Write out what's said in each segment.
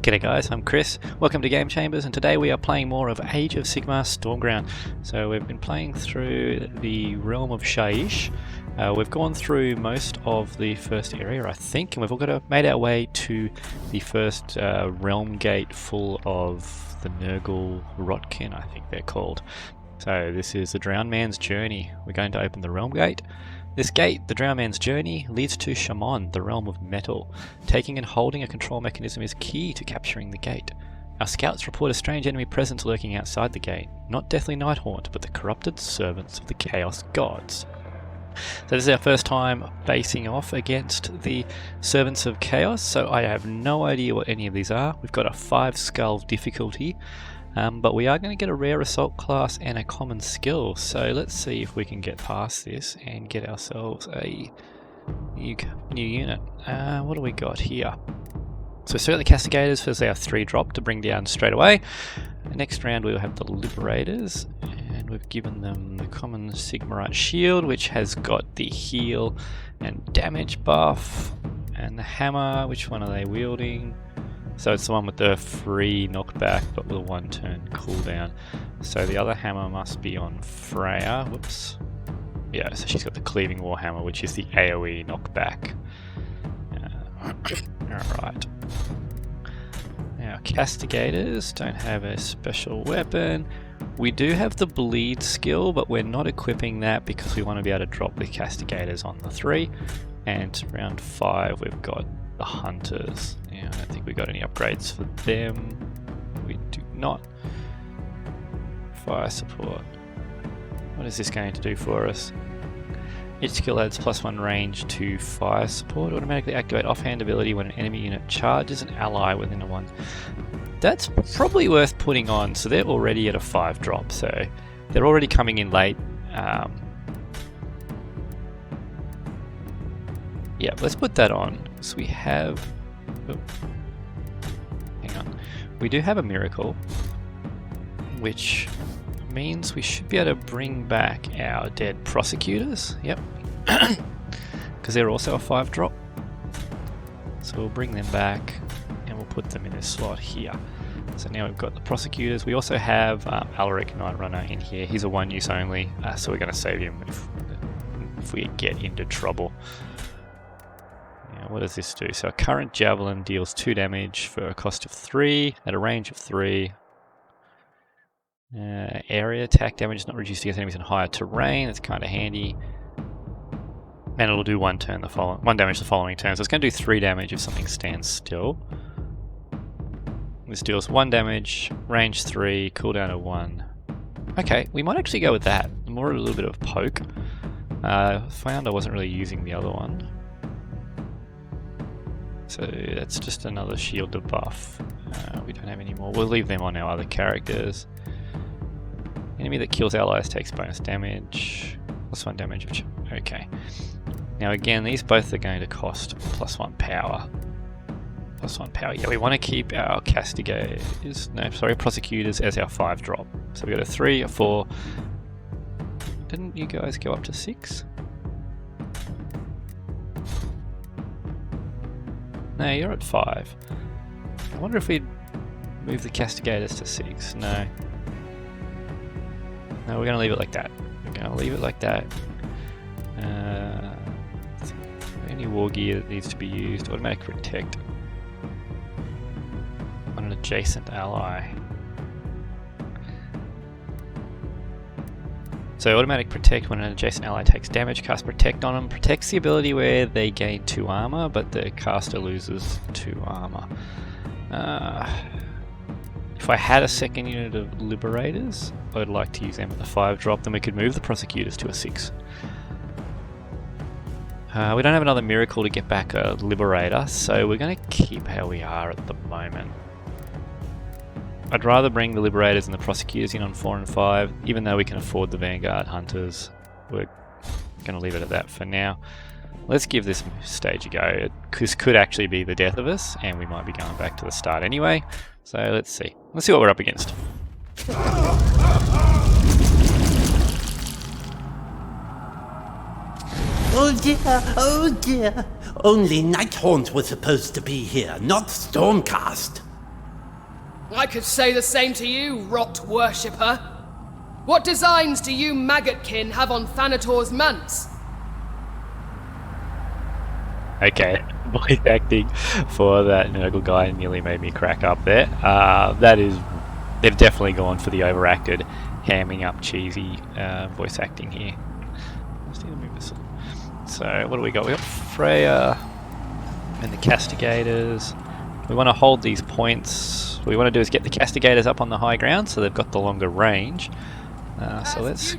G'day guys, I'm Chris. Welcome to Game Chambers, and today we are playing more of Age of Sigmar Stormground. So we've been playing through the realm of Shaiish. We've gone through most of the first area, I think, and we've all made our way to the first realm gate full of the Nurgle Maggotkin, I think they're called. So this is the Drowned Man's Journey. We're going to open the realm gate. This gate, the Drowned Man's Journey, leads to Shaman, the realm of metal. Taking and holding a control mechanism is key to capturing the gate. Our scouts report a strange enemy presence lurking outside the gate. Not Deathly Nighthaunt, but the corrupted servants of the Chaos Gods. So this is our first time facing off against the Servants of Chaos, so I have no idea what any of these are. We've got a 5 skull difficulty. But we are going to get a rare assault class and a common skill, so let's see if we can get past this and get ourselves a new unit. What do we got here? So we start the Castigators for our 3 drop to bring down straight away. Next round we'll have the Liberators, and we've given them the common Sigmarite shield, which has got the heal and damage buff, and the hammer. Which one are they wielding? So it's the one with the free knockback but with a 1 turn cooldown. So the other hammer must be on Freya. Whoops. Yeah, so she's got the cleaving warhammer, which is the AoE knockback. Alright. Now, Castigators don't have a special weapon. We do have the bleed skill, but we're not equipping that because we want to be able to drop the Castigators on the 3. And round 5 we've got the Hunters. Yeah, I don't think we got any upgrades for them. We do not. Fire support. What is this going to do for us? Each skill adds +1 range to fire support. Automatically activate offhand ability when an enemy unit charges an ally within a 1. That's probably worth putting on. So they're already at a 5 drop, so they're already coming in late. Yeah, let's put that on. So we have... Oh, hang on. We do have a miracle, which means we should be able to bring back our dead prosecutors. Yep. Because they're also a 5 drop. So we'll bring them back and we'll put them in this slot here. So now we've got the prosecutors. We also have Alaric Night Runner in here. He's a 1 use only, so we're going to save him if we get into trouble. What does this do? So a current javelin deals 2 damage for a cost of 3 at a range of 3. Area attack damage is not reduced against enemies in higher terrain. It's kind of handy. And it'll do 1 damage the following turn. So it's going to do 3 damage if something stands still. This deals 1 damage, range 3, cooldown of 1. Okay, we might actually go with that. More a little bit of poke. Found I wasn't really using the other one. So that's just another shield debuff. We don't have any more. We'll leave them on our other characters. Enemy that kills allies takes bonus damage. +1 damage. Okay. Now again, these both are going to cost +1 power. +1 power. Yeah, we want to keep our prosecutors as our 5 drop. So we got a 3, a 4. Didn't you guys go up to 6? No, you're at 5. I wonder if we'd move the Castigators to 6. No. No, we're going to leave it like that. We're going to leave it like that. Any war gear that needs to be used. Automatic protect on an adjacent ally. So automatic protect when an adjacent ally takes damage. Cast protect on them. Protects the ability where they gain 2 armor, but the caster loses 2 armor. If I had a second unit of Liberators, I'd like to use them at the 5 drop. Then we could move the prosecutors to a 6. We don't have another miracle to get back a Liberator, so we're going to keep how we are at the moment. I'd rather bring the Liberators and the Prosecutors in on 4 and 5, even though we can afford the Vanguard Hunters. We're going to leave it at that for now. Let's give this stage a go. This could actually be the death of us, and we might be going back to the start anyway. So let's see. Let's see what we're up against. Oh dear, oh dear. Only Nighthaunt was supposed to be here, not Stormcast. I could say the same to you, rot worshipper. What designs do you Maggotkin have on Thanator's manse? Okay, voice acting for that Nurgle guy nearly made me crack up there. That is, they've definitely gone for the overacted, hamming up cheesy voice acting here. Just need to move this. So what do we got? We got Freya and the Castigators. We want to hold these points. What we want to do is get the Castigators up on the high ground so they've got the longer range. So let's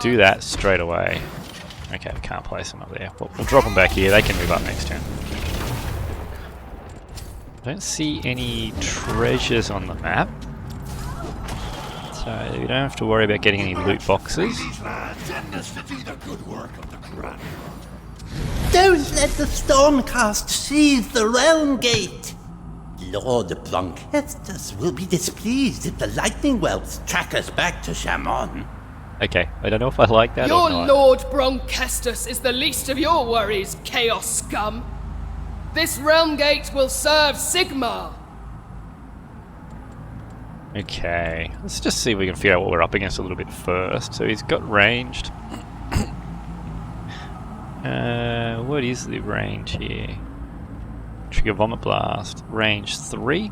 do that straight away. Okay, we can't place them up there. We'll drop them back here. They can move up next turn. I don't see any treasures on the map, so you don't have to worry about getting any loot boxes. Don't let the Stormcast seize the realm gate! Lord Broncestus will be displeased if the lightning wells track us back to Shamon. Okay, I don't know if I like that Your or not. Lord Broncestus is the least of your worries, Chaos Scum. This realm gate will serve Sigmar. Okay, let's just see if we can figure out what we're up against a little bit first. So he's got ranged. What is the range here? Trigger Vomit Blast, range 3.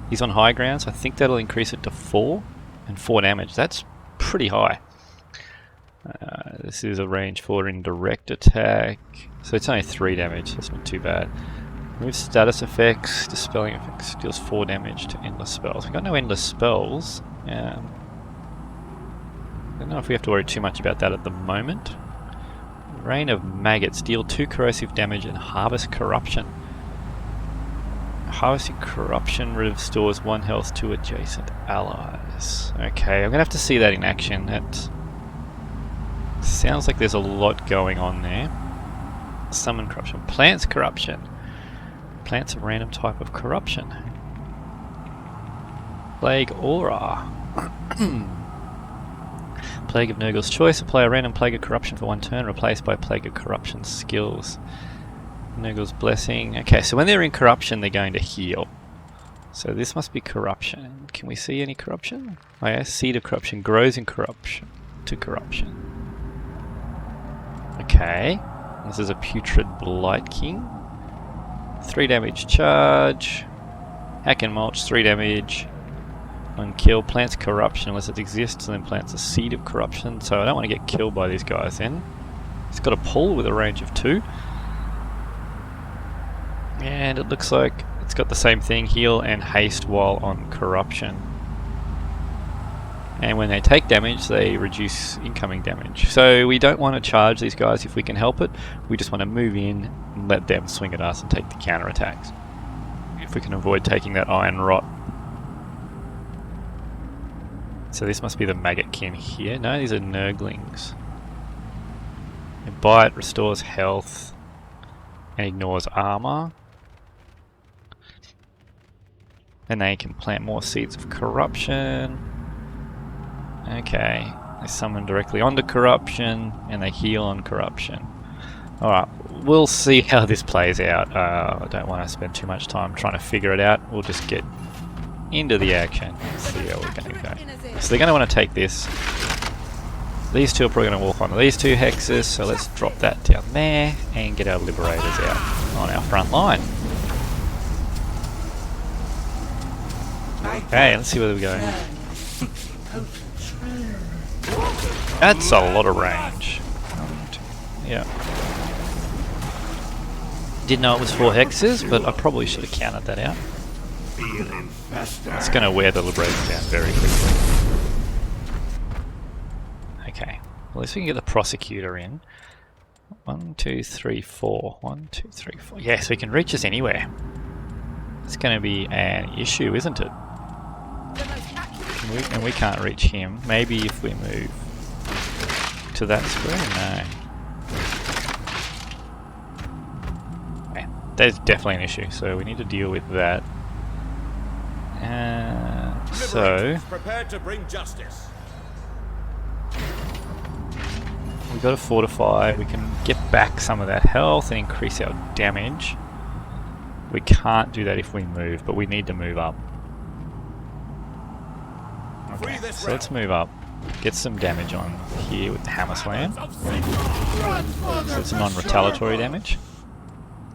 He's on high ground, so I think that'll increase it to 4 and 4 damage. That's pretty high. This is a range 4 in direct attack, so it's only 3 damage. That's not too bad. Remove status effects, dispelling effects, deals 4 damage to endless spells. We've got no endless spells. I don't know if we have to worry too much about that at the moment. Rain of Maggots, deal 2 corrosive damage and harvest corruption. Harvesting corruption restores 1 health to adjacent allies. Okay, I'm gonna have to see that in action. That sounds like there's a lot going on there. Summon corruption. Plants corruption. Plants a random type of corruption. Plague aura. Plague of Nurgle's choice. Apply a random plague of corruption for 1 turn, replaced by plague of corruption skills. Nurgle's blessing. Okay, so when they're in corruption, they're going to heal. So this must be corruption. Can we see any corruption? Oh yeah, seed of corruption grows in corruption to corruption. Okay, this is a putrid blight king. 3 damage charge. Hack and mulch, 3 damage. On kill, plants corruption unless it exists, and then plants a seed of corruption. So I don't want to get killed by these guys then. It's got a pull with a range of 2. And it looks like it's got the same thing, heal and haste while on corruption. And when they take damage, they reduce incoming damage. So we don't want to charge these guys if we can help it. We just want to move in and let them swing at us and take the counter attacks. If we can avoid taking that iron rot. So this must be the Maggotkin here. No, these are Nurglings. A bite restores health and ignores armor. And they can plant more seeds of corruption. Okay, they summon directly onto corruption and they heal on corruption. Alright, we'll see how this plays out. I don't want to spend too much time trying to figure it out. We'll just get into the action. See how we're going to go. So they're going to want to take this. These two are probably going to walk onto these 2 hexes, so let's drop that down there and get our liberators out on our front line. Okay, let's see where we're going. That's a lot of range. Yeah. Didn't know it was 4 hexes, but I probably should have counted that out. It's going to wear the liberators down very quickly. Okay, well, at least we can get the prosecutor in. 1, 2, 3, 4. 1, 2, 3, 4. Yes, we can reach us anywhere. It's going to be an issue, isn't it? And we can't reach him. Maybe if we move to that square? No. Okay, that's definitely an issue, so we need to deal with that. So prepared to bring justice. We've got to fortify. We can get back some of that health and increase our damage. We can't do that if we move, but we need to move up. Okay, so let's move up. Get some damage on here with the hammer slam. So it's non-retaliatory damage.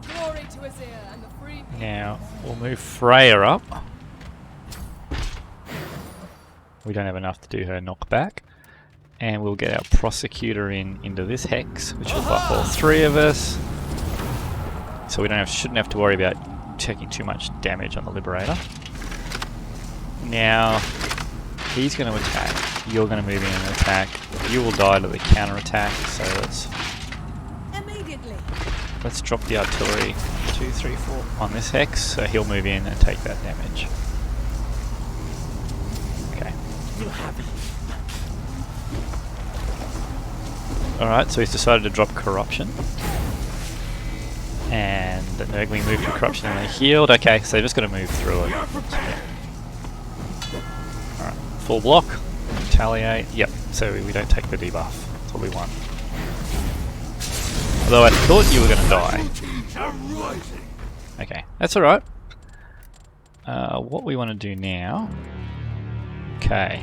Glory to Azir and the free people. Now we'll move Freya up. We don't have enough to do her knockback. And we'll get our prosecutor into this hex, which will buff all three of us. So we shouldn't have to worry about taking too much damage on the liberator. Now he's going to attack. You're going to move in and attack. You will die to the counter attack. So let's drop the artillery 2, 3, 4 on this hex. So he'll move in and take that damage. Okay. You have it. Alright, so he's decided to drop corruption. And the Nurgling moved to corruption and they healed. Okay, so they're just going to move through it. Alright, full block. Retaliate. Yep, so we don't take the debuff. That's what we want. Although I thought you were going to die. Okay, that's alright. What we want to do now... Okay.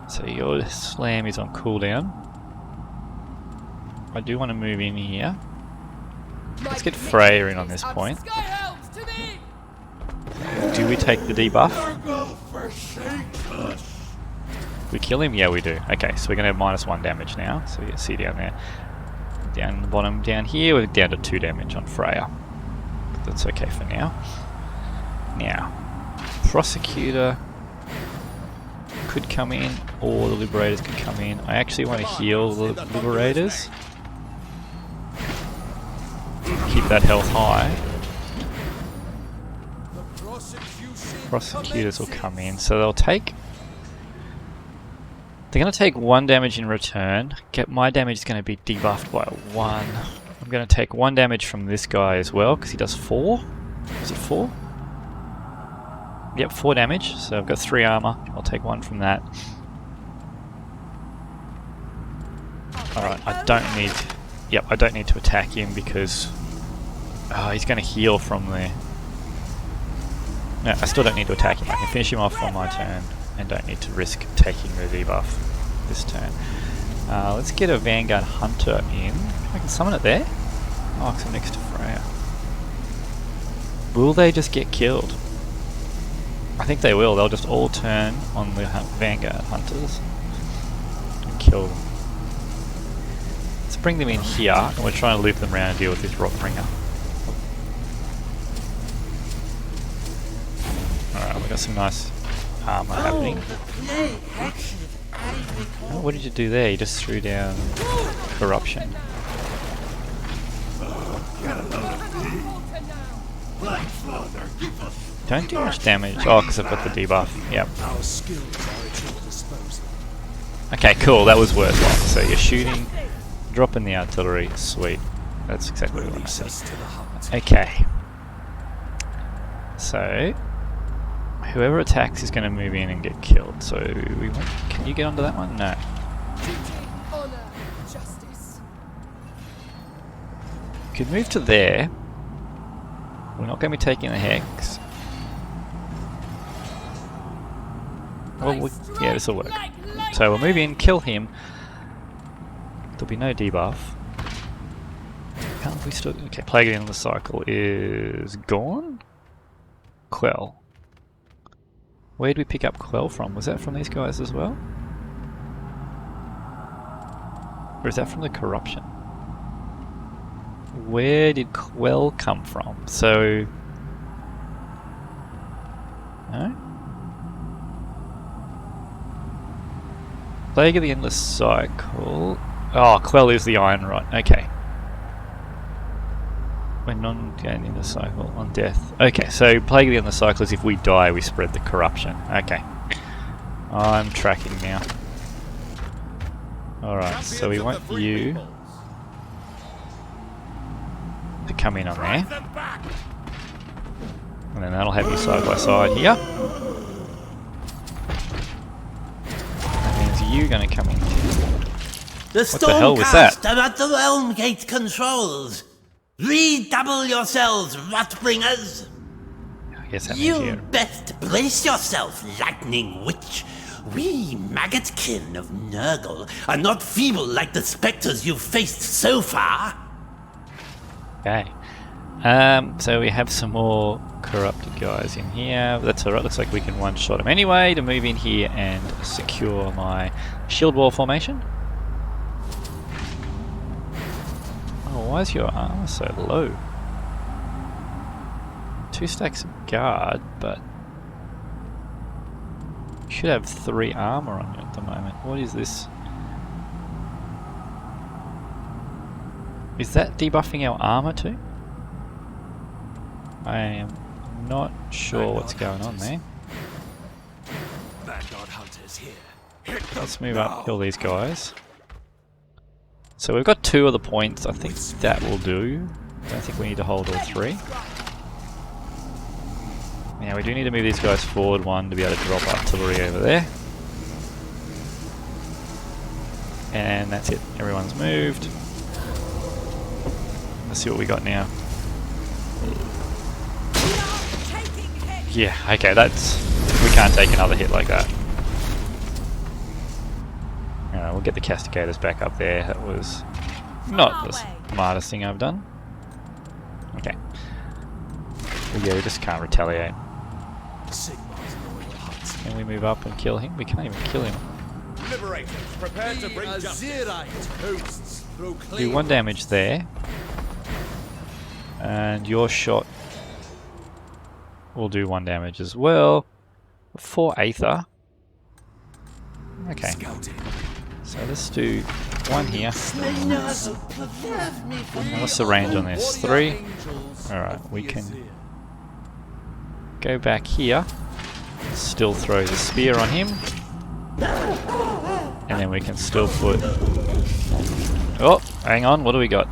So your slam is on cooldown. I do want to move in here. Let's get Freya in on this point. Do we take the debuff? We kill him? Yeah, we do. Okay, so we're going to have -1 damage now. So you can see down there. Down the bottom, down here, we're down to 2 damage on Freya. But that's okay for now. Now, Prosecutor could come in, or the Liberators could come in. I actually want to heal the Liberators. Keep that health high. Prosecutors will come in, so they're going to take 1 damage in return. My damage is going to be debuffed by 1. I'm going to take 1 damage from this guy as well, because he does 4. Is it 4? Yep, 4 damage, so I've got 3 armor. I'll take 1 from that. Alright, I don't need to attack him because he's going to heal from there. No, I still don't need to attack him. I can finish him off on my turn and don't need to risk taking the debuff this turn. Let's get a Vanguard Hunter in. I can summon it there. Oh, because I'm next to Freya. Will they just get killed? I think they will. They'll just all turn on the Vanguard Hunters and kill them. Let's bring them in here, and we're trying to loop them around and deal with this Rotbringer. Alright, we've got some nice armor happening. Oh, what did you do there? You just threw down corruption. Don't do much damage. Oh, because I've got the debuff. Yep. Okay, cool. That was worthwhile. So you're shooting, dropping the artillery. Sweet. That's exactly what I said. Okay. So whoever attacks is going to move in and get killed. So can you get onto that one? No. Could move to there. We're not going to be taking the hex. Well, yeah, this will work. So we'll move in, kill him. There'll be no debuff. Can't we still? Okay, Plague at the end of the cycle is gone. Quell. Where did we pick up Quell from? Was that from these guys as well? Or is that from the corruption? Where did Quell come from? So... No? Plague of the Endless Cycle... Oh, Quell is the Iron Rot. Okay. When non-gain in the cycle on death. Okay, so Plague of the Endless Cycle is if we die, we spread the corruption. Okay. I'm tracking now. Alright, so we want you to come in on there. And then that'll have you side by side here. That means you're going to come in. The Stormcast are at the Realm Gate controls. Redouble yourselves, Rotbringers! I guess that means You here. best brace yourself, Lightning Witch. We Maggotkin of Nurgle are not feeble like the specters you've faced so far. Okay. So we have some more corrupted guys in here. That's alright, looks like we can one-shot them anyway to move in here and secure my shield wall formation. Oh, why is your armor so low? 2 stacks of guard, but you should have 3 armor on you at the moment. What is this? Is that debuffing our armor too? I am not sure what's going on there. Let's move up, kill these guys. So we've got 2 of the points. I think that will do. Don't think we need to hold all 3. Now we do need to move these guys forward 1 to be able to drop artillery over there. And that's it. Everyone's moved. Let's see what we got now. Yeah, okay, that's... we can't take another hit like that. We'll get the castigators back up there. That was not the smartest thing I've done. Okay. Well, yeah, we just can't retaliate. Can we move up and kill him? We can't even kill him. Liberators, prepare to bring justice. Do 1 damage there. And your shot will do 1 damage as well. 4 Aether. Okay. So let's do 1 here. And what's the range on this? 3? Alright, we can go back here. Still throw the spear on him. And then we can still put... oh, hang on, what do we got?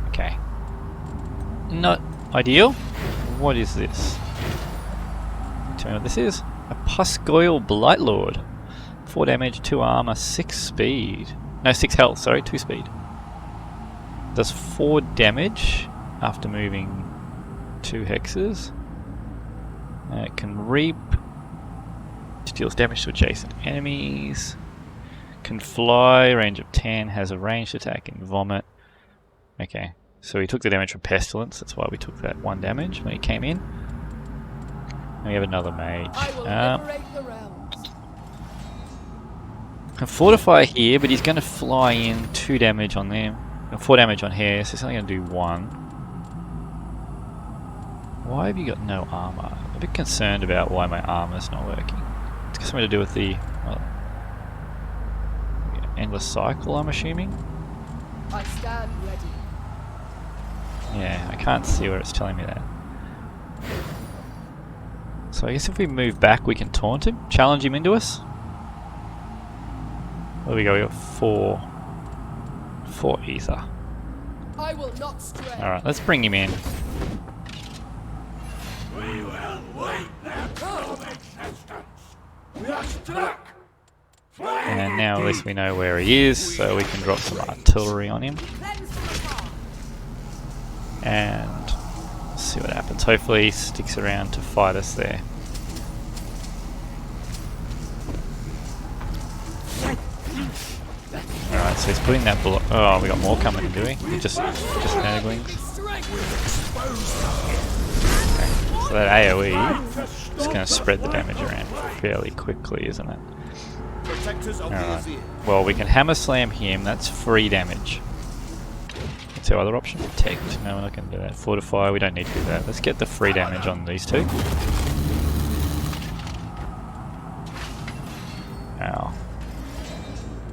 Okay. Not ideal. What is this? Tell me what this is. A Pusgoyle Blightlord. 4 damage, 2 armor, 6 speed. No, 6 health, sorry, 2 speed. Does 4 damage after moving 2 hexes. It can reap. Deals damage to adjacent enemies. Can fly, range of 10, has a ranged attack and vomit. Okay, so we took the damage from Pestilence, that's why we took that 1 damage when he came in. And we have another mage. Can fortify here, but he's going to fly in 2 damage on them. 4 damage on here, so he's only going to do 1. Why have you got no armor? I'm a bit concerned about why my armor's not working. It's got something to do with the endless cycle, I'm assuming. I stand ready. Yeah, I can't see where it's telling me that. So I guess if we move back, we can taunt him, challenge him into us. There we go. We got 4 ether. I will not stray. All right, let's bring him in. We will wait their coming existence. We are stuck. And now at least we know where he is, so we can drop some artillery on him. And see what happens. Hopefully he sticks around to fight us there. Alright, so he's putting that block. Oh, we got more coming, do we? Just Nurglings. Okay, so that AoE is going to spread the damage around fairly quickly, isn't it? Alright, well we can hammer slam him, that's free damage. What's our other option? Protect. No, we're not going to do that. Fortify, we don't need to do that. Let's get the free damage on these 2. Ow.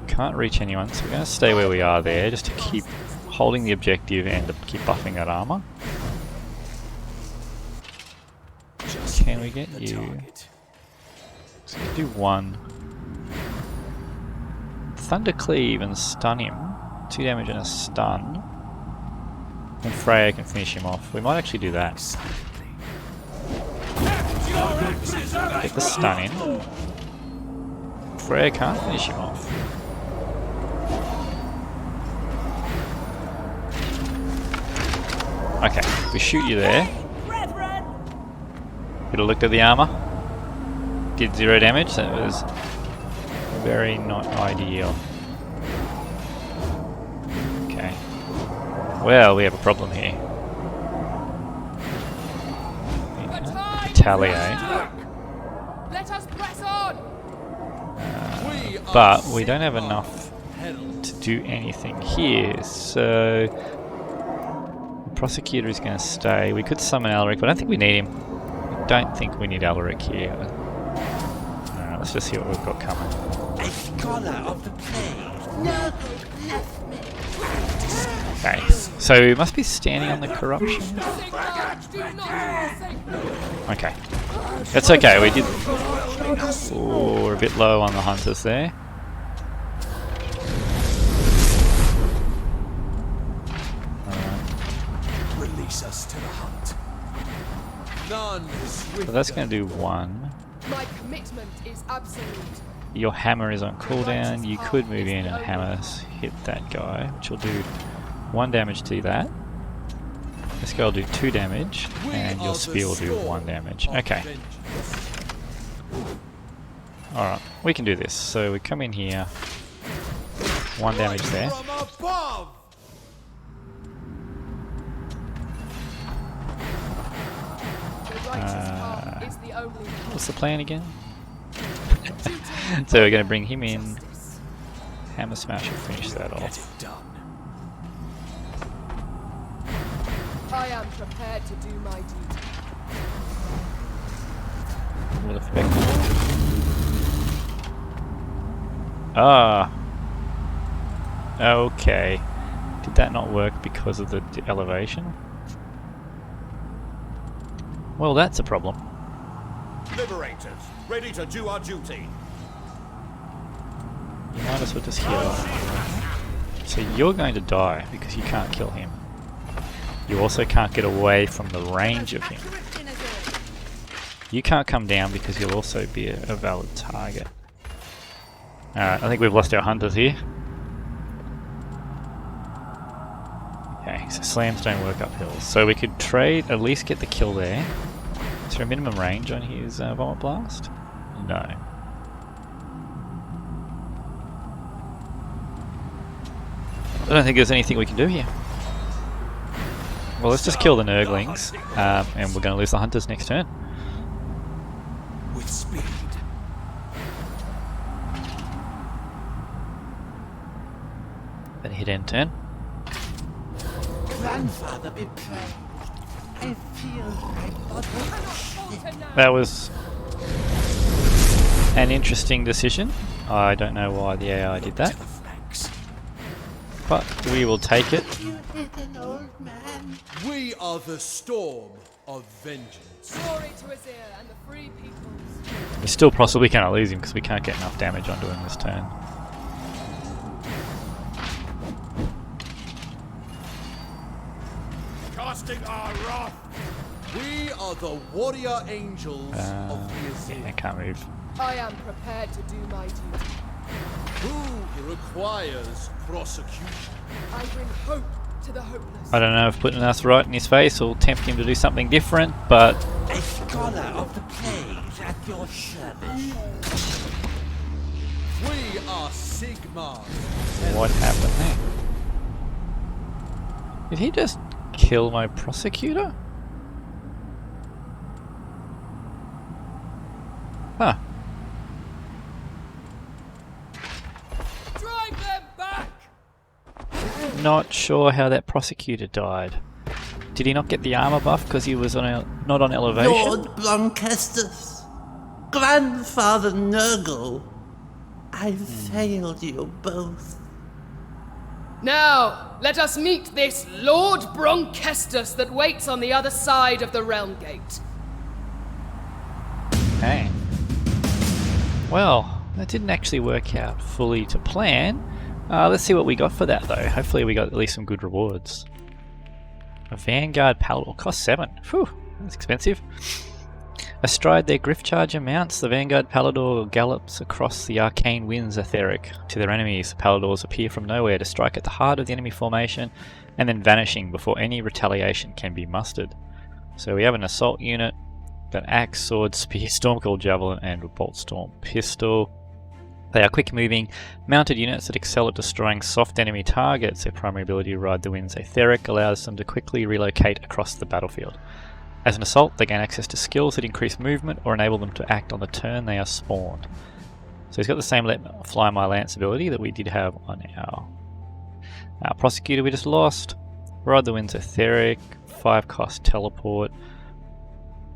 Can't reach anyone, so we're going to stay where we are there just to keep holding the objective and to keep buffing that armor. Can we get you? So we do 1. Thundercleave and stun him. 2 damage and a stun. And Freya can finish him off. We might actually do that. Get the stun in. Freya can't finish him off. Okay, we shoot you there. Could have looked at the armor. Did 0 damage. That was very not ideal. Okay. Well, we have a problem here. Retaliate. Let us press on. But we don't have enough to do anything here, so the Prosecutor is going to stay. We could summon Alaric, but I don't think we need him. I don't think we need Alaric here. Alright, let's just see what we've got coming. A scholar of the plague. Nurgle left me. Okay, so we must be standing on the corruption. Sigmar, do not forsake me. Okay, that's okay. We did. Oh, we're a bit low on the hunters there. Release us to the hunt. None So that's going to do 1. My commitment is absolute. Your hammer is on cooldown. You could move in and hammer hit that guy, which will do 1 damage to that. This guy will do 2 damage, and your spear will do 1 damage. Okay. Alright, we can do this. So we come in here. 1 damage there. What's the plan again? So we're going to bring him in. Hammer smash will finish that off. I am prepared to do my duty. Will affect. Ah. Okay. Did that not work because of the elevation? Well, that's a problem. Liberators, ready to do our duty. You might as well just heal. So you're going to die because you can't kill him. You also can't get away from the range of him. You can't come down because you'll also be a valid target. Alright, I think we've lost our hunters here. Okay, so slams don't work uphill. So we could trade, at least get the kill there. Is there a minimum range on his Vomit Blast? No. I don't think there's anything we can do here. Well, let's just kill the Nurglings, and we're going to lose the hunters next turn. With speed. Then hit end turn. Grandfather be praised. I feel my body. That was an interesting decision. I don't know why the AI did that, but we will take it. You did an old man. We are the storm of vengeance. Glory to Azir and the free peoples. We still possibly cannot lose him because we can't get enough damage onto him this turn. Casting our wrath. We are the warrior angels of the Yeah, I Azir. can't move. I am prepared to do my duty. Who requires prosecution? I bring hope to the hopeless. I don't know if putting us right in his face will tempt him to do something different, but A scholar of the plague at your service. We are Sigmar. what happened there? Did he just kill my prosecutor? Huh. Drive them back! Not sure how that prosecutor died. Did he not get the armor buff because he was on not on elevation? Lord Broncestus. Grandfather Nurgle. I failed you both. Now, let us meet this Lord Broncestus that waits on the other side of the realm gate. Okay. Well, that didn't actually work out fully to plan. Let's see what we got for that though. Hopefully we got at least some good rewards. A Vanguard Palador cost 7. Phew, that's expensive. Astride their Griff Charger mounts, the Vanguard Palador gallops across the arcane winds etheric to their enemies. The Paladors appear from nowhere to strike at the heart of the enemy formation and then vanishing before any retaliation can be mustered. So we have an assault unit, an axe, sword, spear, stormcall, javelin, and bolt storm pistol. They are quick moving, mounted units that excel at destroying soft enemy targets. Their primary ability, Ride the Wind's Etheric, allows them to quickly relocate across the battlefield. As an assault, they gain access to skills that increase movement or enable them to act on the turn they are spawned. So he's got the same Let Fly My Lance ability that we did have on our prosecutor we just lost. Ride the Wind's Etheric, 5 cost teleport.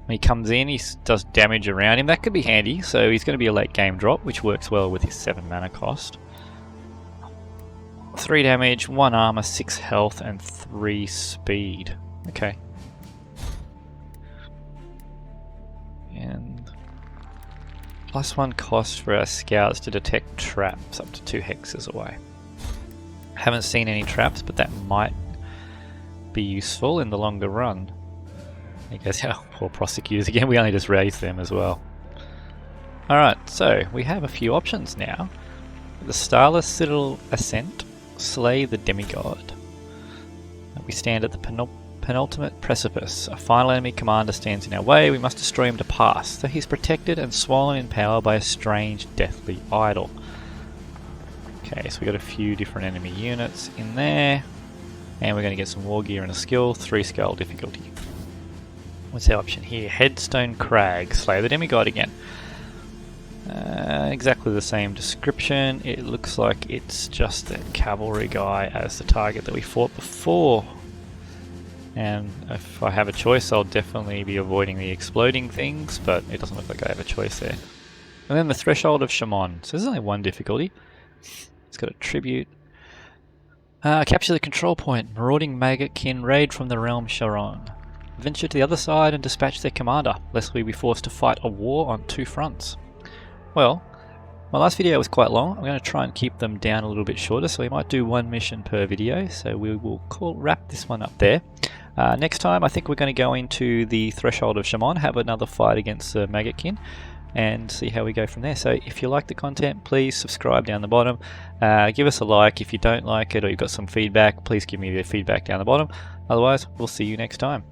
When he comes in, he does damage around him. That could be handy, so he's going to be a late game drop, which works well with his 7 mana cost. 3 damage, 1 armor, 6 health, and 3 speed. Okay. And +1 cost for our scouts to detect traps up to 2 hexes away. Haven't seen any traps, but that might be useful in the longer run. I guess, oh, poor prosecutors again, we only just raised them as well. Alright, so we have a few options now. The Starless Citadel Ascent, slay the Demigod. We stand at the penultimate precipice. A final enemy commander stands in our way, we must destroy him to pass, so he's protected and swollen in power by a strange deathly idol. Okay, so we got a few different enemy units in there, and we're going to get some war gear and a skill, 3 scale difficulty. What's our option here? Headstone Crag, slay the Demigod again. Exactly the same description. It looks like it's just that cavalry guy as the target that we fought before. And if I have a choice, I'll definitely be avoiding the exploding things, but it doesn't look like I have a choice there. And then the Threshold of Shaman. So there's only 1 difficulty. It's got a tribute. Capture the control point. Marauding Maggotkin raid from the realm Sharon. Venture to the other side and dispatch their commander, lest we be forced to fight a war on 2 fronts. Well, my last video was quite long. I'm going to try and keep them down a little bit shorter, so we might do 1 mission per video, so we will wrap this one up there. Next time I think we're going to go into the Threshold of Shaman, have another fight against Maggotkin, and see how we go from there. So if you like the content, please subscribe down the bottom. Give us a like if you don't like it or you've got some feedback. Please give me the feedback down the bottom. Otherwise, we'll see you next time.